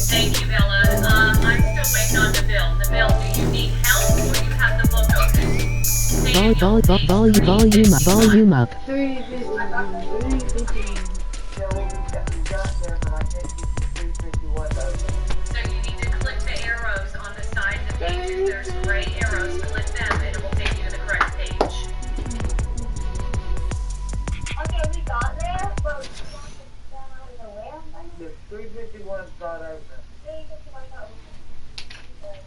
Thank you, Bella. I'm still waiting on Nabil. Nabil, do you need help or you have the book open? Volume up. 350. So you need to click the arrows on the side of the pages. There's gray arrows. Click them and it will take you to the correct page. Okay, we got there, but we want to down the way. The 351 got open. 351 got open.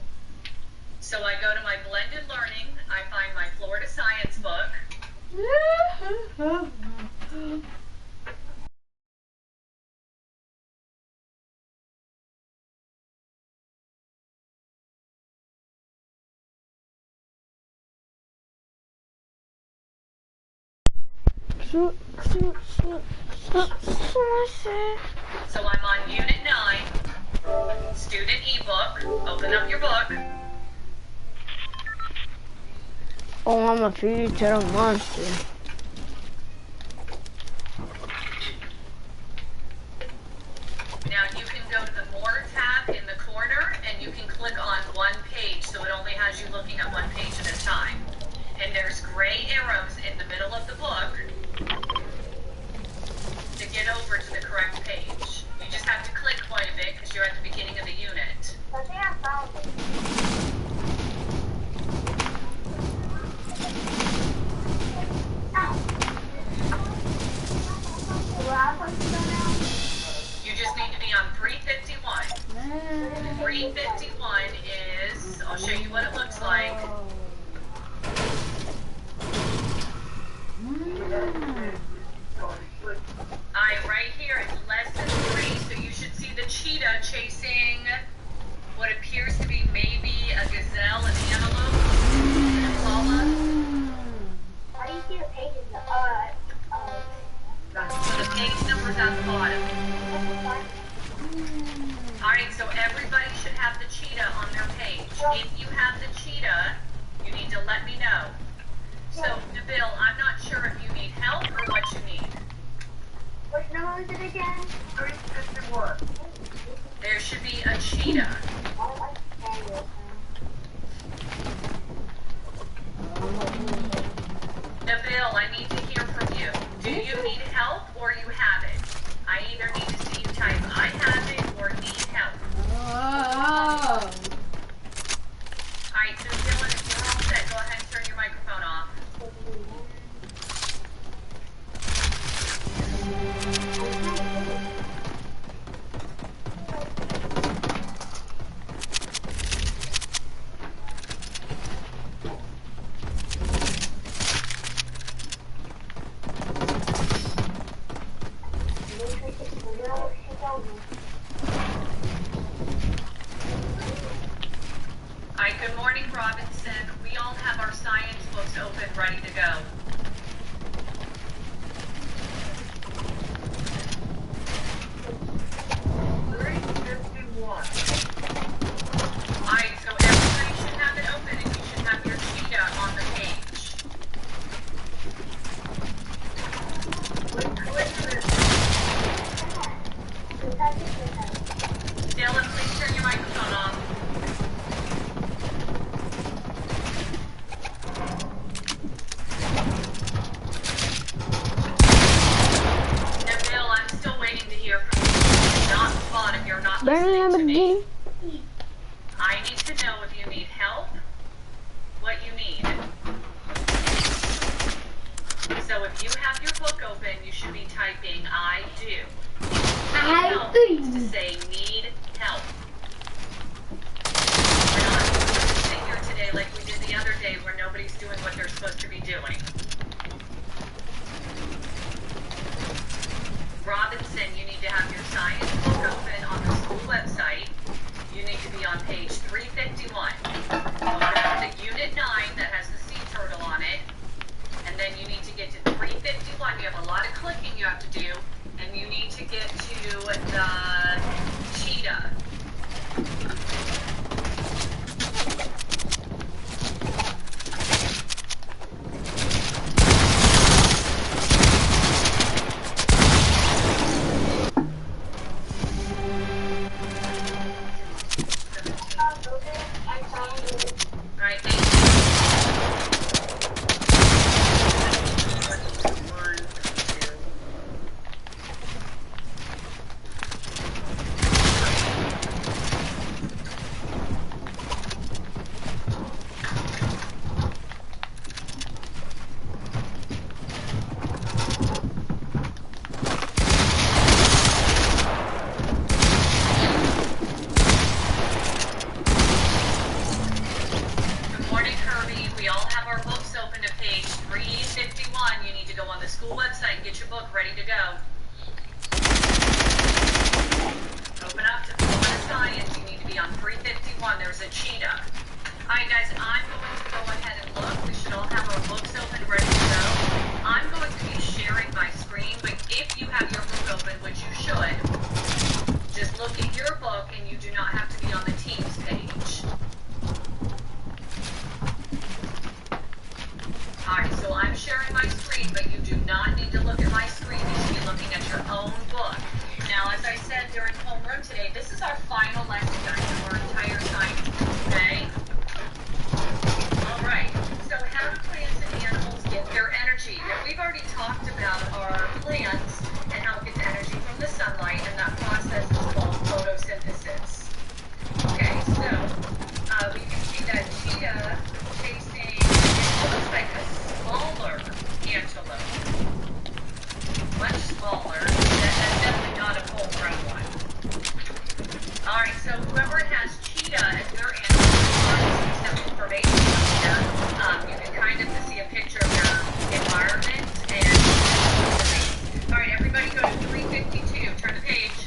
So I go to my blended learning. I find my Florida science book. So I'm on Unit 9, Student eBook. Open up your book. Oh, I'm a future monster. Now you can go to the More tab in the corner and you can click on one page so it only has you looking at one page at a time. And there's gray arrows in the middle of the book to get over to the correct page. You just have to click quite a bit because you're at the beginning of the unit. I think I found it. You just need to be on 351. 351 is, I'll show you what it looks like. Right here is lesson 3, so you should see the cheetah chasing what appears to be maybe a gazelle, an antelope, an impala. How do you see the pages? So the page number's at the bottom. Alright, so everybody should have the cheetah on their page. If you have the cheetah, you need to let me know. So, Nabil, I'm not sure if you need help or what you need. What number is it again? 351. There should be a cheetah. Nabil, I need to hear from you. Do you need help or you have it? I either need to see you type I have it or need help. Oh. Alright, so Dylan, if you're all set, go ahead and turn your microphone off. Burn listening to me. Lamborghini. I need to know if you need help, what you need. So if you have your book open, you should be typing I do. Help means to say need help. We're not going to sit here today like we did the other day where nobody's doing what they're supposed to be doing. Robinson, you need to have your science book open on the school website. You need to be on page 351. Grab the Unit 9 that has the sea turtle on it. And then you need to get to 351. You have a lot of clicking you have to do. And you need to get to the cheetah. Alright, thank you. Good morning, Kirby. We all have our books open to page 351. You need to go on the school website and get your book ready to go. Open up to Florida Science. You need to be on 351. There's a cheetah. Alright guys, I'm going to go ahead and look. We should all have our books open, ready to go. I'm going to be sharing my screen, but if you have your book open, which you should, just look at your book and you do not have to be on the Teams page. Alright, so I'm sharing my screen, but you do not need to look at my screen. You should be looking at your own book. Now, as I said during homeroom today, this is our final lesson for our entire science, okay? Alright, so how do plants and animals get their energy? Now, we've already talked about our plants and how it gets energy from the sunlight, and that process is called photosynthesis. Okay, so we can see that cheetah chasing, it looks like a smaller antelope. Much smaller. That's definitely not a full-grown one. Alright, so whoever has cheetah as their animal, some information here. You can kind of see a picture of their environment and alright, everybody go to 352. Turn the page.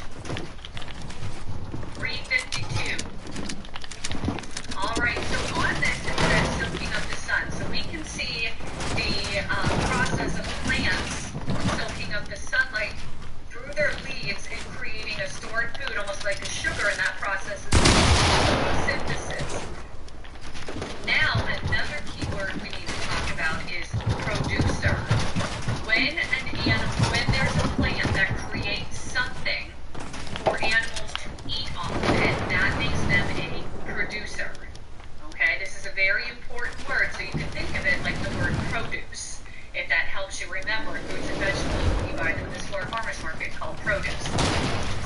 352. Alright, so on this it says soaking up the sun. So we can see the process of plants soaking up the sunlight through their leaves and creating a stored food, almost like a sugar, and that process is called photosynthesis. Now, another keyword we need to talk about is producer. When there's a plant that creates something for animals to eat off of it, that makes them a producer. Okay, this is a very important word, so you can think of it like the word produce, if that helps you remember. Fruits and vegetables, you buy them in the store farmer's market, called produce.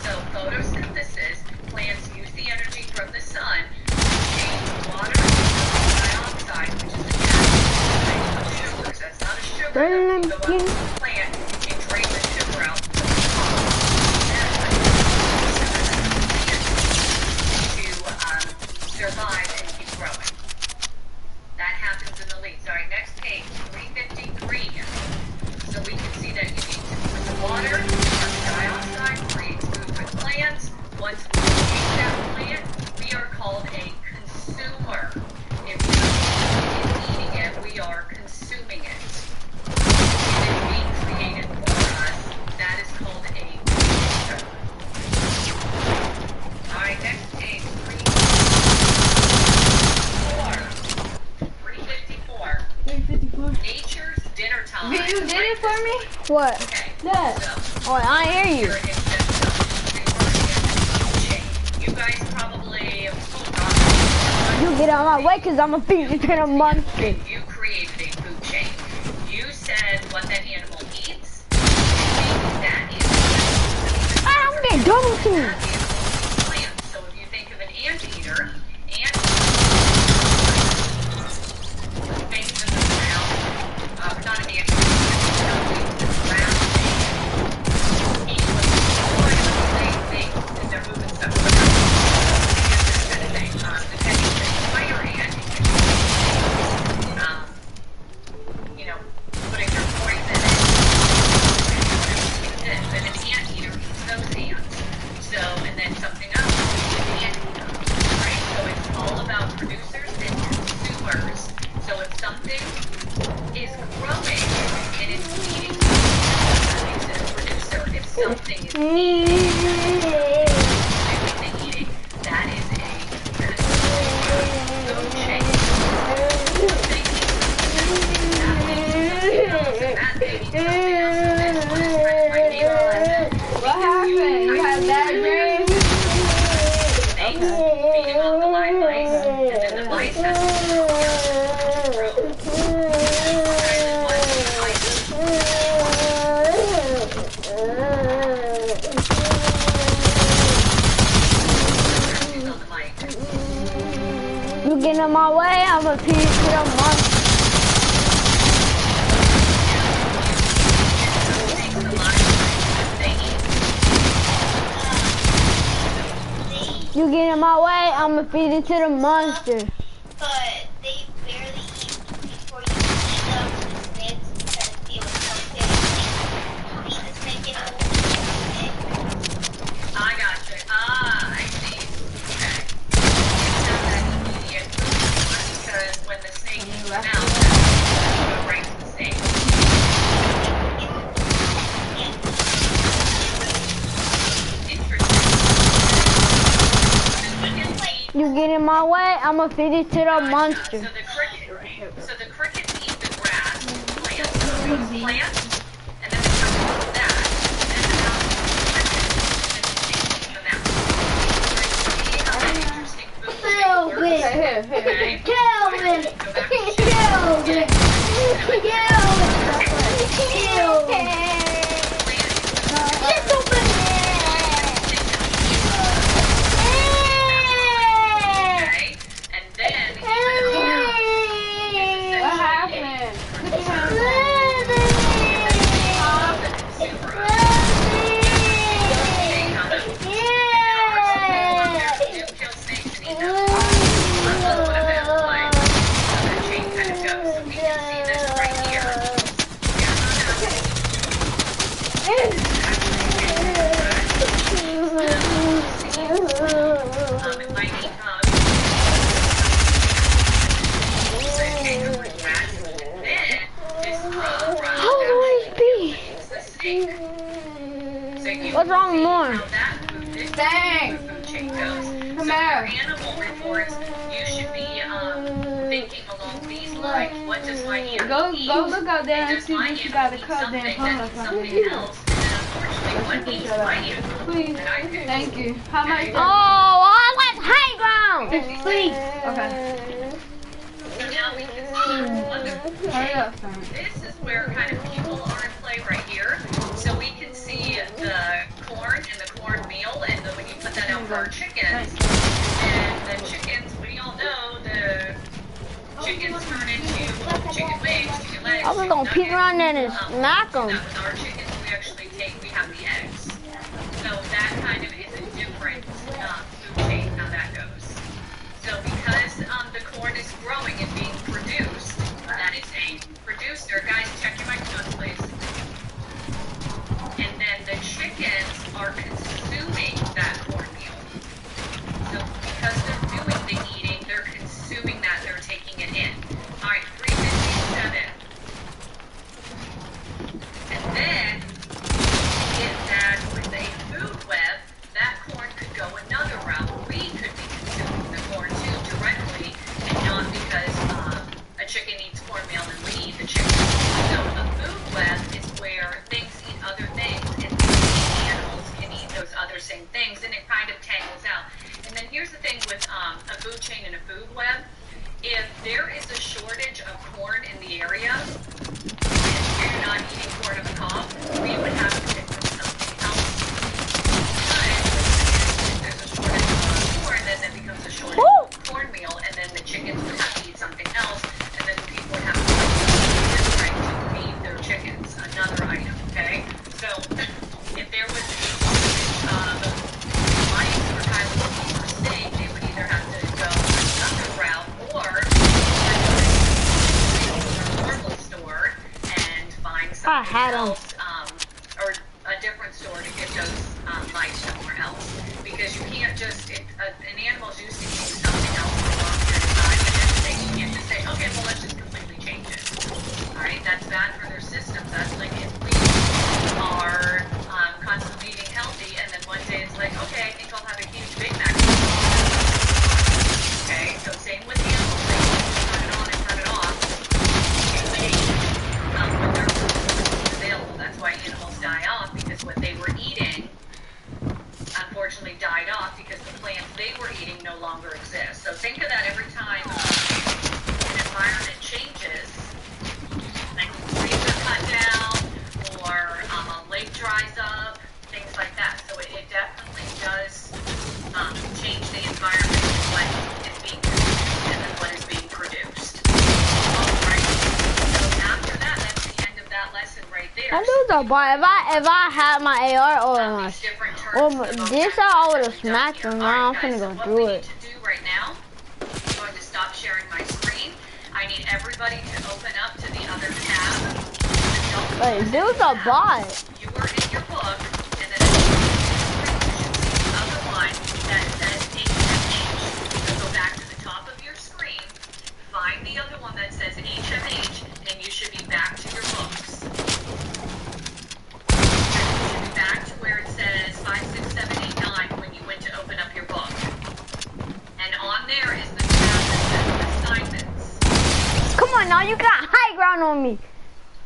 So photosynthesis, plants use the energy from the sun to change water into dioxide, which is a gas of sugars. That's not a sugar that you go up to the plant and drain the sugar out from the top. To survive and keep growing. That happens in the leaves. All right, next page, 353. So we can see that you need to put the water, carbon dioxide, creates food for plants. Once we eat that plant, we are called a consumer. If we are eating it, we are consuming it. It is being created for us. That is called a producer. All right, next page, 354. Nature's dinner time. You did it for me? What? Okay. Yes. So, Oh, I hear you. here is the you guys probably You get out of my way because I'm a vegetarian monster. you created a food chain. You said what that animal eats. That animal I'm getting double teamed. that animal eats plants. something is eating, that is a food chain. If they eat something, that may be something else, and that may be something else, and this one is trying to find neighbor, and then What happened? You had bad dreams? snakes feeding off the live mice, and then the mice have to grow. You get in my way, I'm a piece of the monster. You get in my way, I'ma feed it to the monster. But they barely eat before you feed them to the snakes because they will come there and eat the snake and it will eat I got you. I see. Okay. It's not that immediate because when the snake eats them out, that's go right to the snake. Interesting. You get in my way, I'ma feed it to the So monster. the crickets eat the grass, plants, so it goes plants, and then it comes to that, and then out to the crickets, and then the snakes eat them out. So see how that interesting food chain works? Okay. Kelvin! Go back to Kelvin! Okay, and then What happened? What's wrong with more? Thanks. Come here. Animal reports, you should be thinking along these lines. What does my animal eat? Go look out there and Does see my what you animal got to eat cut something there. that eats something else? And then unfortunately, what eats my animal? Please. And I do. Thank you. How much? Oh, I like high ground. Please. Okay. So now we can see wonderful. Hurry up, son. This is where kind of people are in play right here. So we can see the corn and the cornmeal, and then when you put that out for our chickens, and the chickens, we all know the chickens turn into chicken wings, chicken legs. I was gonna peek around there and smack So them. that with our chickens, we actually have the eggs. So that kind of is a different food chain, how that goes. So because the corn is growing and being produced, that is a producer. Guys, check your microphones, please. And then the chickens are consuming that cornmeal. So because they're doing the eating, they're consuming that, they're taking it in. All right, 357. And then, if that with a food web, that corn could go another route. We could be consuming the corn too directly, and not because a chicken eats cornmeal and we eat the chicken. So a food web is where things eat other things, and animals can eat those other same things, and it kind of tangles out. And then here's the thing with a food chain and a food web. If there is a shortage of corn in the area, and you're not eating corn on the cob, we would have to pick from something else. But if there's a shortage of corn, then that becomes a shortage of cornmeal, and then the chickens would have to eat something else, and then the people would have to eat something different to feed their chickens, another item, okay? So if there was a shortage of mice or kind of looking for steak, they would either have to go another route or normal store and find something else, or a different store to get those mice somewhere else. Because you can't just, an animal's used to eating something else for a long period of time, and then you can't just say, okay, well, let's just completely change it. All right, that's bad for their systems. That's like if we are constantly right there. That dude's a bot. If I had my AR or These different terms or of the this, vocab I would that have we've done smacked here. him. All Now I'm right, finna guys, so go what do we need it. to do right now, I'm going to stop sharing my screen. I need everybody to open up to the other tab. Wait, dude's a bot. You were in your book, and then you should see the other one that says HMH. So go back to the top of your screen, find the other one that says HMH, and you should be back to your books. You should be back to where it says 5, 6, 7, 8, 9 when you went to open up your book. And on there is the tab that says assignments. Come on now, you got high ground on me.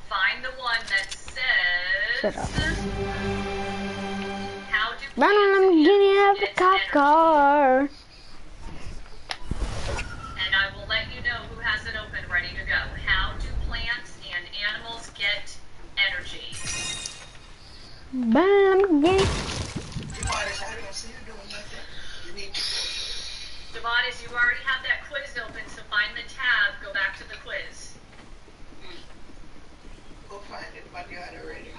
Find the one that says Shut up. how do Run on them, getting out of the get cop energy? car. And I will let you know who has it open, ready to go. How do plants and animals get energy? Lamborghini. Devontae, you already have that quiz open, so find the tab, go back to the quiz. Go find it, but you had it ready.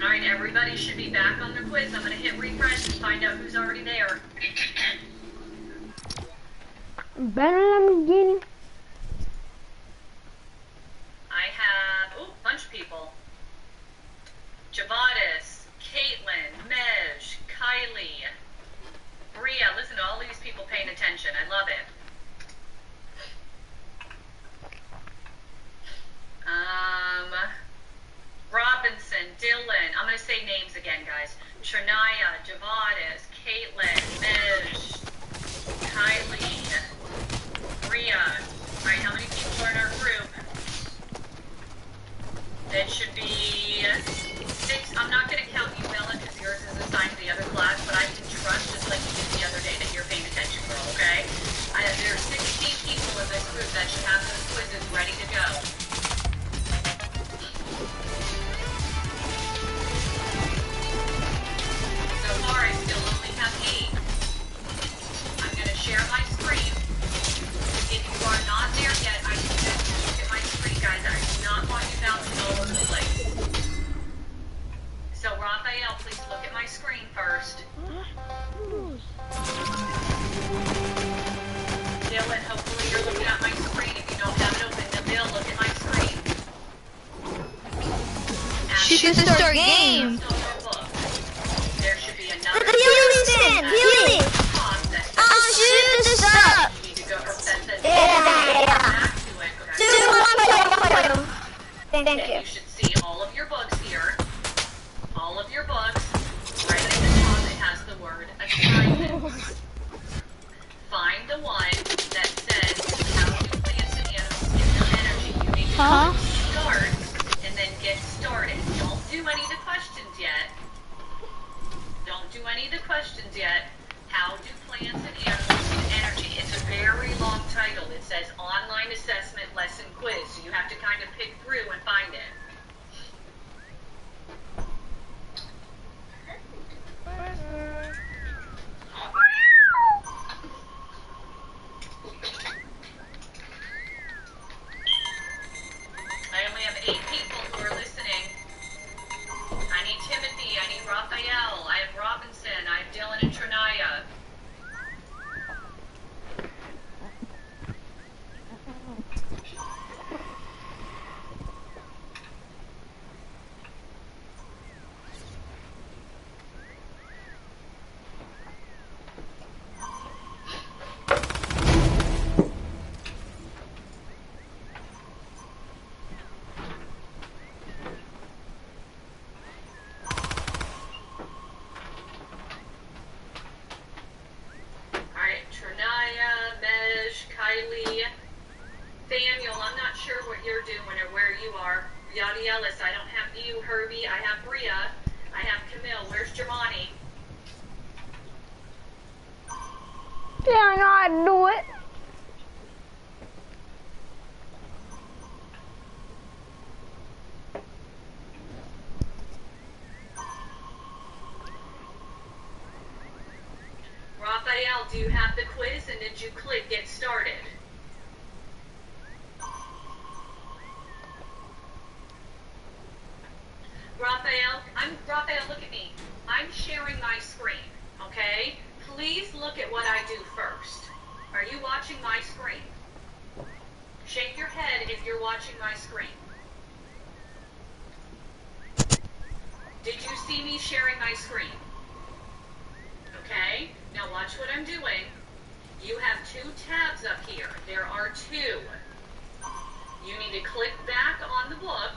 All right, everybody should be back on the quiz. I'm going to hit refresh and find out who's already there. Lamborghini. I have, bunch of people. Javadas, Caitlin, Mej, Kylie, Bria. Listen to all these people paying attention. I love it. Robinson, Dylan. I'm going to say names again, guys. Trinaya, Javadas, Caitlin, Mej, Kylie, Bria. All right, how many people are in our group? It should be 6. I'm not going to count you, Bella, because yours is assigned to the other class, but I can trust, just like you did the other day, that you're paying attention, girl, okay? There are 16 people in this group that should have those quizzes ready to go. So far, I still only have 8. I'm going to share my screen. If you are not there yet, I suggest you look at my screen, guys. I do not want you bouncing all over the place. So, Raphael, please look at my screen first. Dylan, hopefully you're looking at my screen. If you don't have it open, Nabil, look at my screen. Shoot the story game. There should be another Houston, Houston. top that says I'll shoot the stuff. you need to go that says Yeah. back to it. Okay. Thank And you. you should see all of your books here. All of your books. Right at the top it has the word assignments. Find the one that says how do plants and animals get their energy. You need to Huh? start and then get started. Don't do any of the questions yet. Don't do any of the questions yet. How do plants and animals get energy? It's a very long title. It says online assessment lesson quiz. So you have to kind of pick through and find it. I only have 8 people who are listening. I need Timothy, I need Raphael, I have Robinson, I have Dylan and Trinaya. Alright, Trinaya, Mej, Kylie, Daniel, I'm not sure what you're doing or where you are. Yadi Ellis, I don't have you. Herbie, I have Bria. I have Camille. Where's Jamani? Yeah, I know how to do it. Raphael, do you have the quiz and did you click get started? Raphael, look at me. I'm sharing my screen, okay? Please look at what I do first. Are you watching my screen? Shake your head if you're watching my screen. Did you see me sharing my screen? Okay, now watch what I'm doing. You have 2 tabs up here. There are 2. You need to click back on the book.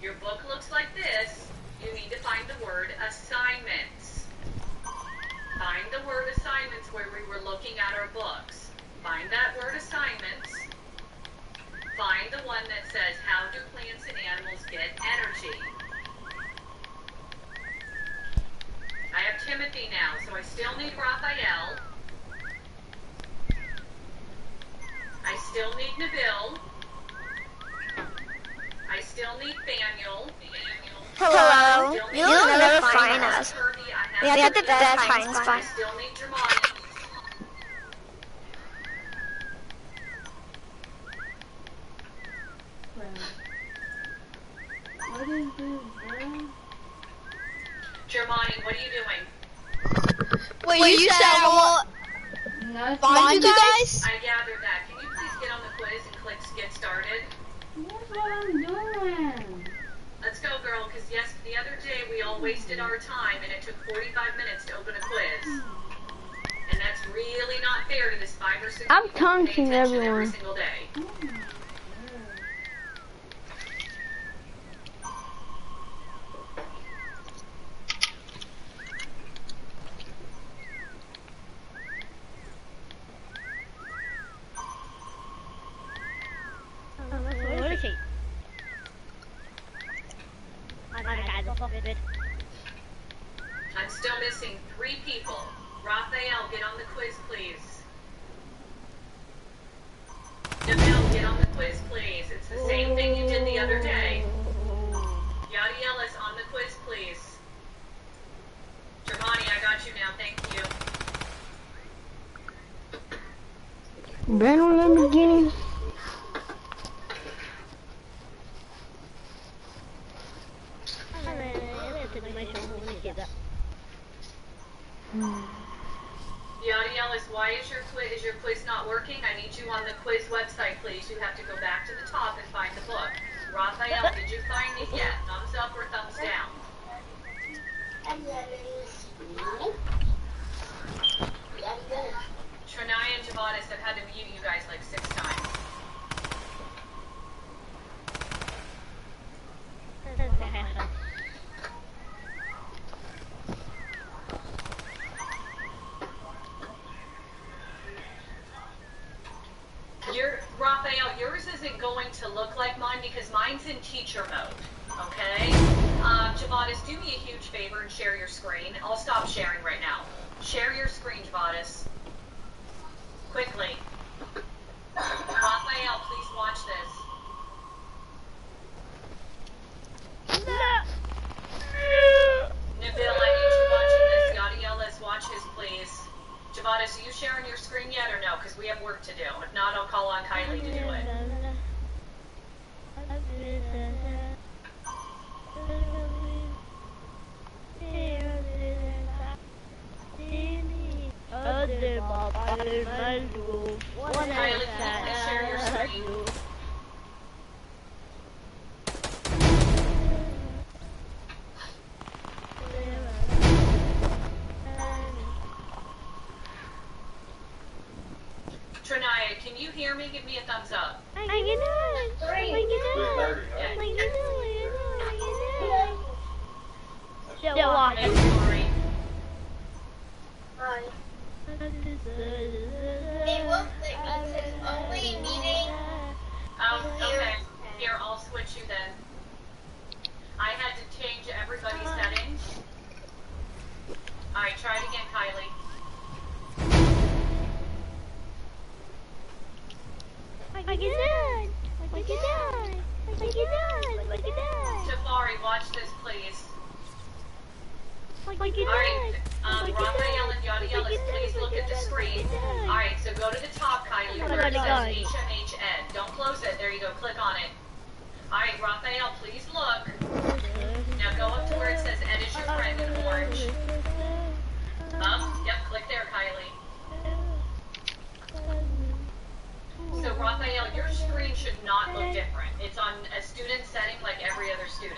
Your book looks like this. You need to find the word assignments. Find the word assignments where we were looking at our books. Find that word assignments. Find the one that says, how do plants and animals get energy? I have Timothy now, so I still need Raphael. I still need Nabil. I still need Daniel. Hello. Still need You'll Kirby. never find us. Kirby, I We have have the Kirby. best finds I fine. still need Jermani. What is this, bro? Jermani, what are you doing? Wait, you said what? Nothing. Find you guys? I gathered that. Can you please get on the quiz and click get started? That's what I'm doing. Let's go, girl, because yes, the other day we all wasted our time and it took 45 minutes to open a quiz. And that's really not fair to this 5 or 6 I'm people who pay taunting attention every everyone. single day. I'm still missing 3 people. Raphael, get on the quiz, please. Nabil, get on the quiz, please. It's the same thing you did the other day. Yadi Ellis, on the quiz, please. Giovanni, I got you now. Thank you. Brandon Lamborghini. Yadi Ellis, why is your quiz not working? I need you on the quiz website, please. You have to go back to the top and find the book. Raphael, did you find it yet? Thumbs up or thumbs down? Trinaya and Javanis, I've had to mute you guys like 6 times. Raphael, yours isn't going to look like mine because mine's in teacher mode, okay? Javanis, do me a huge favor and share your screen. I'll stop sharing right now. Share your screen, Javanis. Quickly. Raphael, please watch this. Nabil, I need you watching this. Yadi Ellis, watch his, please. Javanis, are you sharing your screen yet or no? Because we have work to do. If not, I'll call on Kylie to do it. Kylie, can you please share your screen? Trinaya, can you hear me? Give me a thumbs up. Hey, Lori. Hi. They won't let me because only meeting. Okay. Here, I'll switch you then. I had to change everybody's settings. Alright, try it again, Kylie. Tafari, watch this, please. Alright, Raphael and Yadi Ellis, please look at the screen. Alright, so go to the top, Kylie, where it says HMH Ed. Don't close it. There you go. Click on it. Alright, Raphael, please look. Now go up to where it says edit your friend in orange. Yep, click there, Kylie. So Raphael, your screen should not look different. It's on a student setting like every other student.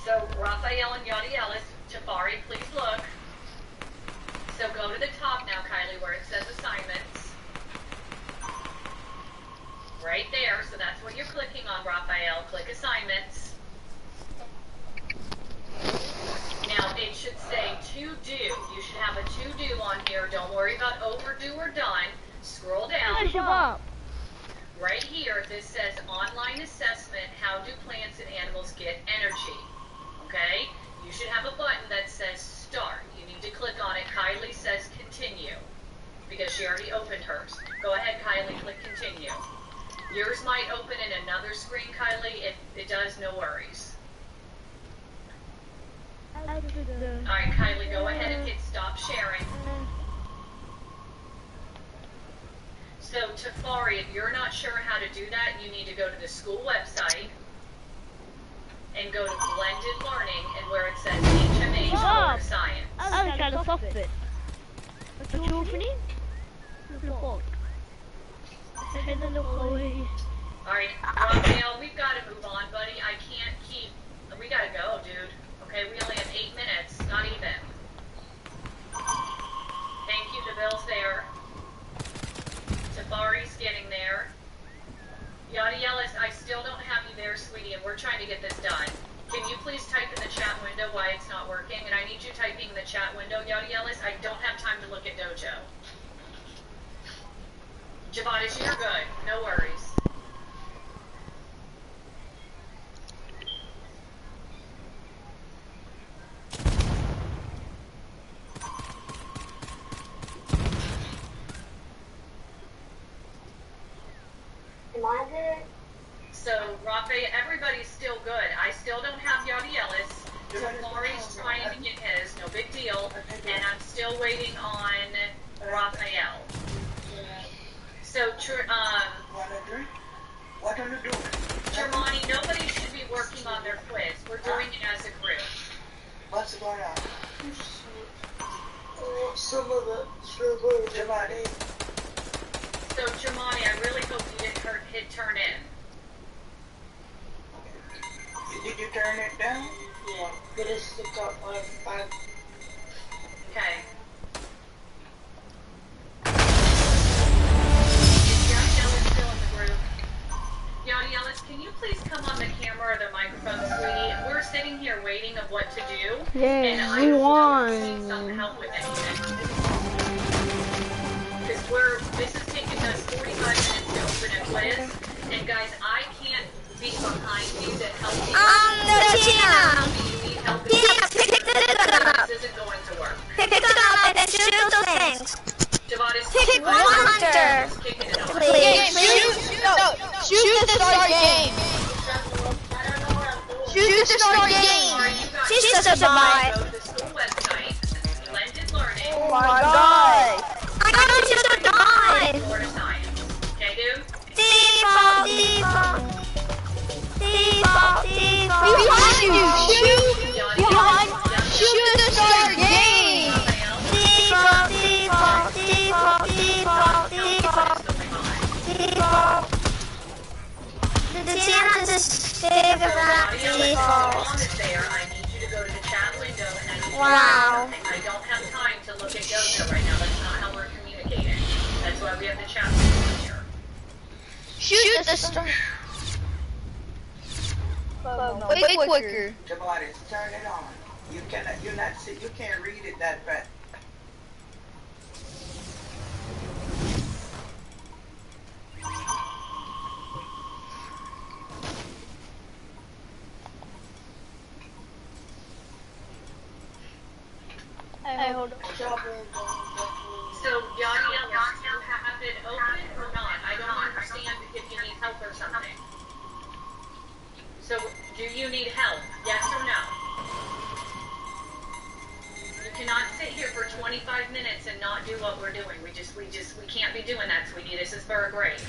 So Raphael and Yadi Ellis, Tafari, please look. So go to the top now, Kylie, where it says assignments. Right there, so that's what you're clicking on, Raphael. Click assignments. Now it should say to do. You should have a to do on here. Don't worry about overdue or done. Scroll down. Right here, this says online assessment, how do plants and animals get energy? Okay? You should have a button that says start. You need to click on it. Kylie says continue because she already opened hers. Go ahead, Kylie, click continue. Yours might open in another screen, Kylie. If it does, no worries. Alright, Kylie, go ahead and hit stop sharing. So, Tafari, if you're not sure how to do that, you need to go to the school website and go to blended learning and where it says HMH or science. I'm trying to stop it. What's the opening? Alright, Raphael, we've got to move on, buddy. I can't keep... We gotta go, dude. Okay, we only have 8 minutes. Not even. Thank you, Deville's there. Tafari's getting there. Yadi Ellis, I still don't have you there, sweetie, and we're trying to get this done. Can you please type in the chat window why it's not working? And I need you typing in the chat window, Yadi Ellis. I don't have time to look at Dojo. Javadis, you're good. No worries. So, Raphael, everybody's still good. I still don't have Yadi Ellis. Tafari's trying to get his, no big deal. And I'm still waiting on Raphael. So, What are you doing? Germani, nobody should be working on their quiz. We're doing it as a group. What's going on? Some of the Jamani. So, Germani, I really hope you didn't hit turn in. Did you turn it down? Yeah, but it's the top 5. Okay. Is Yadi Ellis still in the group? Yadi Ellis, can you please come on the camera or the microphone, sweetie? We're sitting here waiting of what to do. Yes, and we I won. need some help with anything. Because this is taking us 45 minutes to open a quiz. And guys, I can't be behind you to help you. Tina. You need help. Tina, pick it up. This isn't going to work. Pick it up and shoot those things. Javadis, Pick one hunter. just kicking it off. Please. Shoot the start game. Shoot the start game. She's such a bot. Go to the school website, blended learning, Oh my god. I got you to die. Florida Science. Okay, dude? Default. Behind you. Shoot. Yadi, Behind. Yadi, Shoot the start game. Default. The team has to figure out default. There, I need you to go to the chat window and I need you to Wow. do something. I don't have time to look at Dojo right now. That's not how we're communicating. That's why we have the chat window here. Shoot the start. Way quicker. Jamani, turn it on. You can't read it that fast. Hey, hold on. So, Yadi, you have it open or not? I don't understand if you need help or something. So, do you need help? Yes or no? You cannot sit here for 25 minutes and not do what we're doing. We can't be doing that, sweetie. This is for a grade.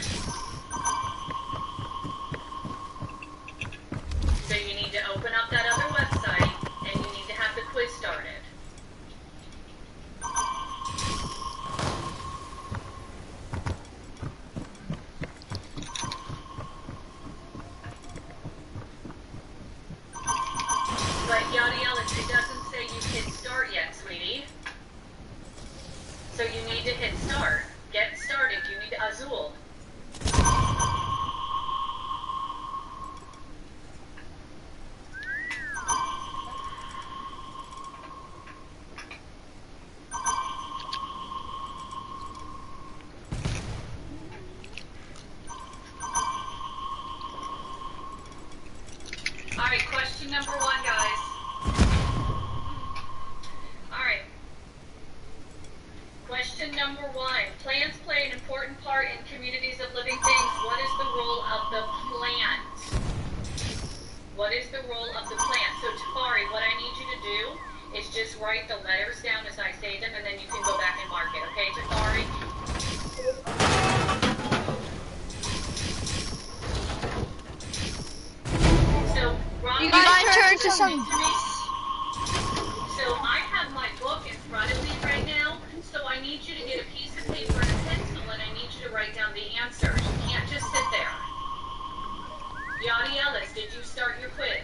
Question number 1, guys. Alright. Question number 1. Plants play an important part in communities of living things. What is the role of the plant? What is the role of the plant? So, Tafari, what I need you to do is just write the letters down as I say them, and then you can go back and mark it. Okay, Tafari? So, Ron, You guys turn to some. So I have my book in front of me right now, so I need you to get a piece of paper and a pencil, and I need you to write down the answers. You can't just sit there. Yanni Ellis, did you start your quiz?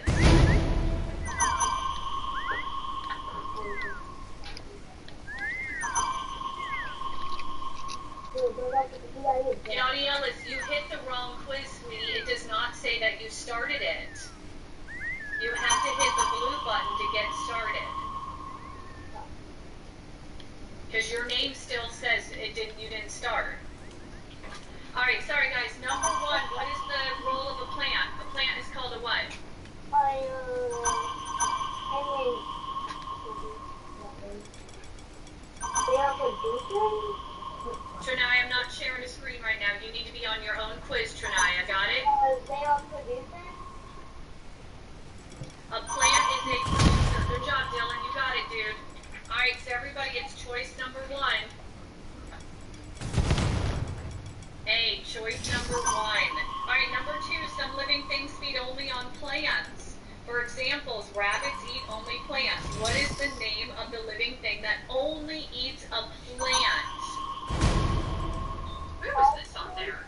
Yanni Ellis, you hit the wrong quiz, sweetie. It does not say that you started it. You have to hit the blue button to get started. Because your name still says you didn't start. Alright, sorry guys. Number 1, what is the role of a plant? A plant is called a what? Trinaya, I'm not sharing a screen right now. You need to be on your own quiz, Trinaya. Got it? A plant is a producer. Good job, Dylan. You got it, dude. Alright, so everybody, it's choice number 1. A, choice number 1. Alright, number 2, some living things feed only on plants. For examples, rabbits eat only plants. What is the name of the living thing that only eats a plant? Where was this on there?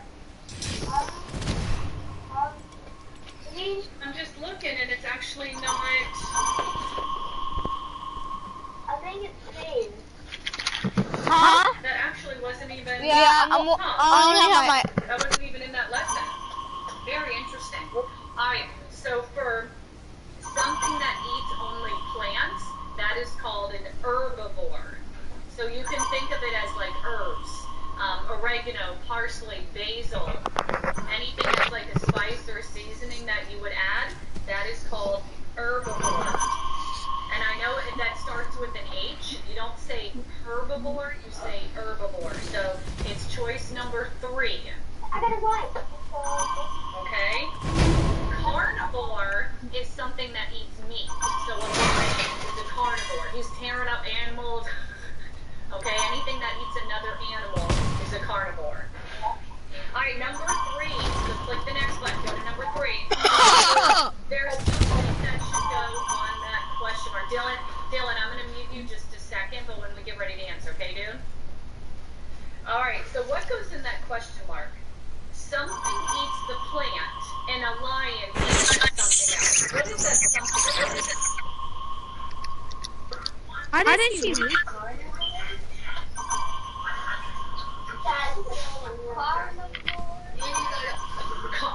I'm just looking and it's actually not. I think it's Spain. Huh? That actually wasn't even. Yeah, I only have my. That wasn't even in that lesson. Very interesting. Alright, so for something that eats only plants, that is called an herbivore. So you can think of it as like herbs. Oregano, parsley, basil, anything that's like a spice or a seasoning that you would add, that is called herbivore. And I know that starts with an H. You don't say herbivore, you say herbivore. So it's choice number 3. I got it right. Okay? Carnivore is something that eats meat. So a lion is a carnivore. He's tearing up animals. Okay, anything that eats another animal is a carnivore. Alright, number 3. So click the next button. Go to number 3. There's something that should go on that question mark. Dylan, I'm going to mute you just a second, but when we get ready to answer, okay, dude? Alright, so what goes in that question mark? Something eats the plant, and a lion eats something else. What is that something? I didn't see this.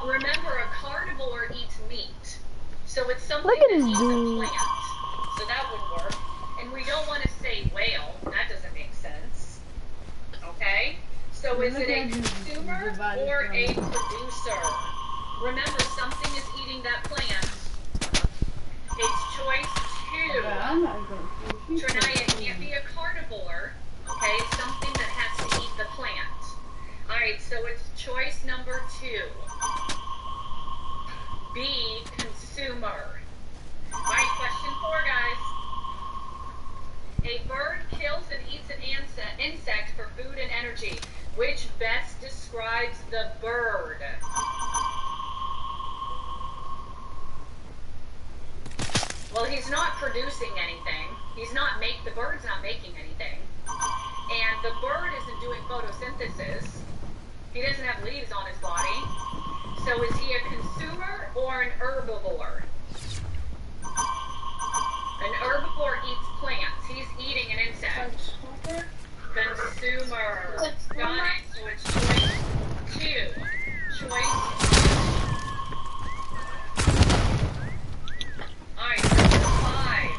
Remember, a carnivore eats meat. So it's something Look at that his eats a dude. plant. So that would work. And we don't want to say whale. That doesn't make sense. Okay? So is it a consumer or a producer? Remember, something is eating that plant. It's choice 2. Trinaya, it can't be a carnivore. Okay? It's something that has to eat the plant. Alright, so it's choice number 2. B, consumer. Alright, question 4, guys. A bird kills and eats an insect for food and energy. Which best describes the bird? Well, he's not producing anything. The bird's not making anything. And the bird isn't doing photosynthesis. He doesn't have leaves on his body. So is he a consumer or an herbivore? An herbivore eats plants. He's eating an insect. Consumer. Got it. So it's choice 2. Choice. Alright, number 5.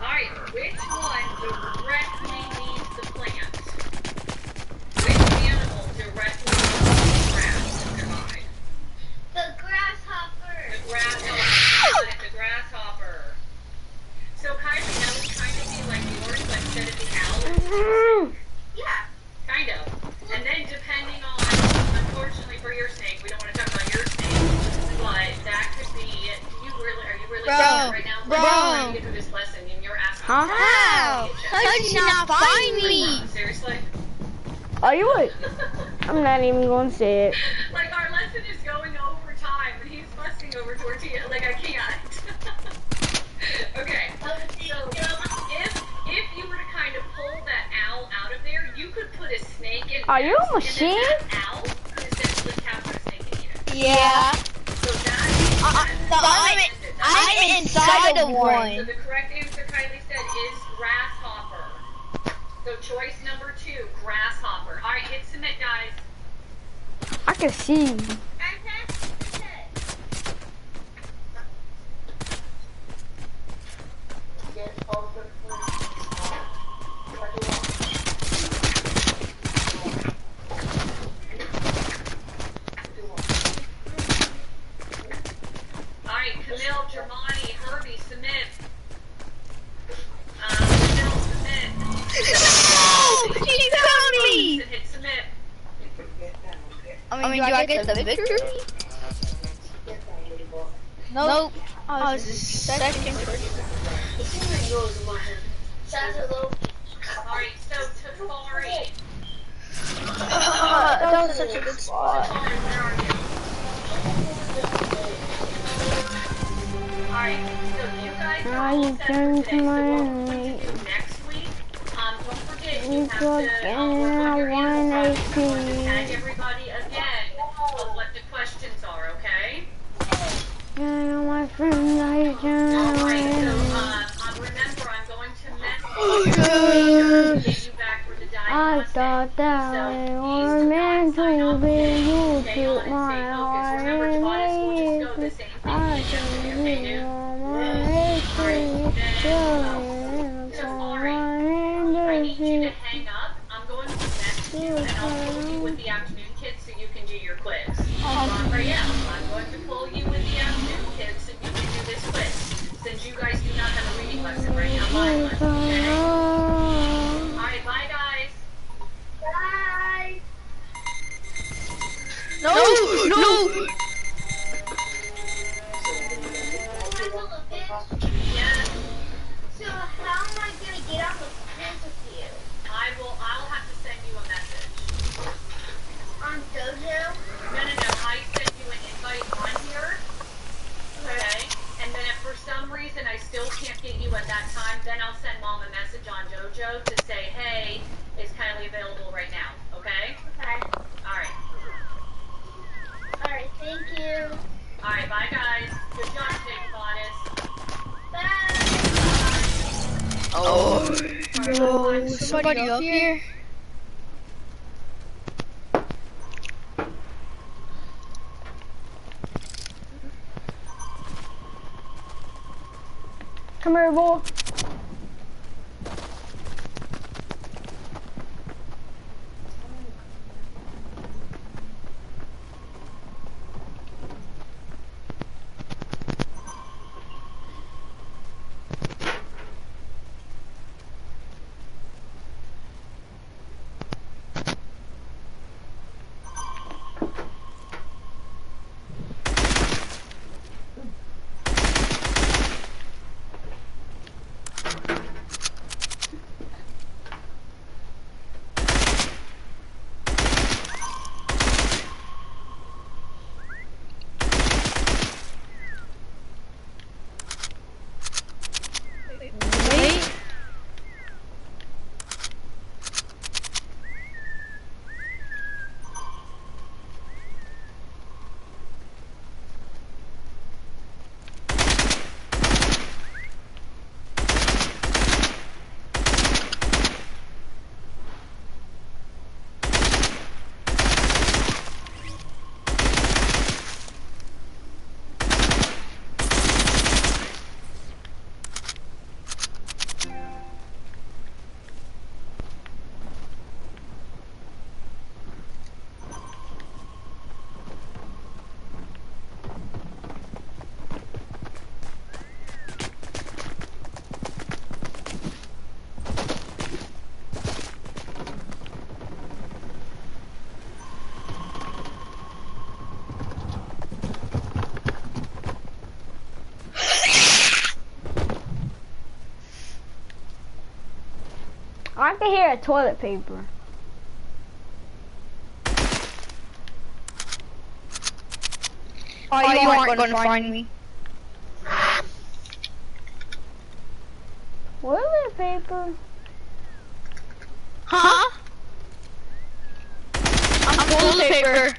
Alright. did you not find me? Seriously? Are you what? I'm not even gonna say it. Like, our lesson is going over time, and he's fussing over tortilla. Like, I can't. Okay, so if you were to kind of pull that owl out of there, you could put a snake in. Are you a next, machine? And then that owl could essentially capture a snake and eat it. Yeah. So I'm inside of So one. the correct answer, Kylie said, is grasshopper. So choice number 2, grasshopper. All right, hit submit, guys. I can see you. All right, Camille, Germani, Herbie, submit. Camille, submit. He found me. Hit submit. I mean, do I get the victory? Nope. I was second. All right, so Tafari. That was such a good spot. Tafari, where are you? All right, so you guys are all set for today. So what we're going to do next week, don't forget you have to work on your animal project. I'm going to tag everybody again of what the questions are, okay? My friend, I All right, so remember, I'm going to message you to get you back for the I diagnostic. thought that we were meant to be. You took my heart and made it. I should be on my history. I need you to hang up. I'm going to message you and I'll pull you with the afternoon kids so you can do your quiz. Right now, I'm going to pull you with the afternoon kids so you can do this quiz. Since you guys do not have a reading lesson right now, live lesson, okay? Alright, bye guys. Bye. No. Yes, So how am I gonna get on the quiz with you? I'll have to send you a message. On Dojo? No, I sent you an invite on here. Okay? And then if for some reason I still can't get you at that time, then I'll send Mom a message on Dojo to say, hey, is Kylie available right now? Okay? Okay. Alright. Alright, thank you. Alright, bye guys. Good job today, Goddess. Bye. Oh. No. Somebody up here? Come here, boy. I can hear a toilet paper. Oh, you aren't gonna find me. Toilet paper? Huh? I'm toilet paper.